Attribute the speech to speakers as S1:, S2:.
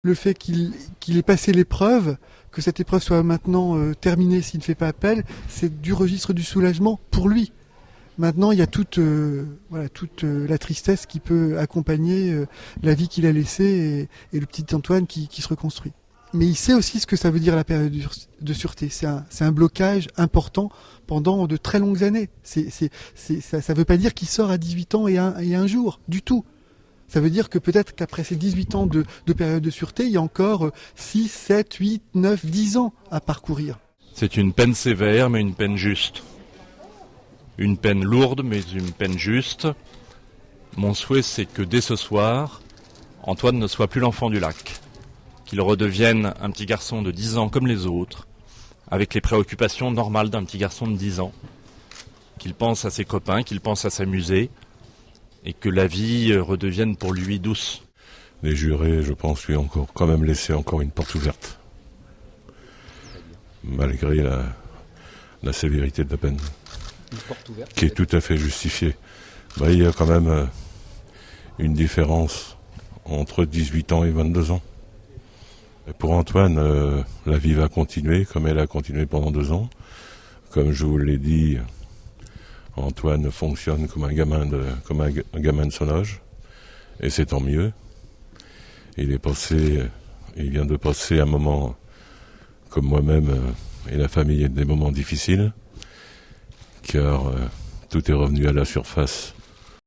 S1: Le fait qu'il ait passé l'épreuve, que cette épreuve soit maintenant terminée s'il ne fait pas appel, c'est du registre du soulagement pour lui. Maintenant, il y a toute la tristesse qui peut accompagner la vie qu'il a laissée et le petit Antoine qui se reconstruit. Mais il sait aussi ce que ça veut dire la période de sûreté. C'est un blocage important pendant de très longues années. Ça ne veut pas dire qu'il sort à 18 ans et un jour, du tout. Ça veut dire que peut-être qu'après ces 18 ans de période de sûreté, il y a encore 6, 7, 8, 9, 10 ans à parcourir.
S2: C'est une peine sévère, mais une peine juste. Une peine lourde, mais une peine juste. Mon souhait, c'est que dès ce soir, Antoine ne soit plus l'enfant du lac. Qu'il redevienne un petit garçon de 10 ans comme les autres, avec les préoccupations normales d'un petit garçon de 10 ans. Qu'il pense à ses copains, qu'il pense à s'amuser, et que la vie redevienne pour lui douce.
S3: Les jurés, je pense, lui ont quand même laissé encore une porte ouverte, malgré la sévérité de la peine, qui est tout à fait justifiée. Il y a quand même une différence entre 18 ans et 22 ans. Et pour Antoine, la vie va continuer comme elle a continué pendant 2 ans. Comme je vous l'ai dit, Antoine fonctionne comme un gamin de son âge, et c'est tant mieux. Il vient de passer un moment, comme moi-même et la famille, des moments difficiles, car tout est revenu à la surface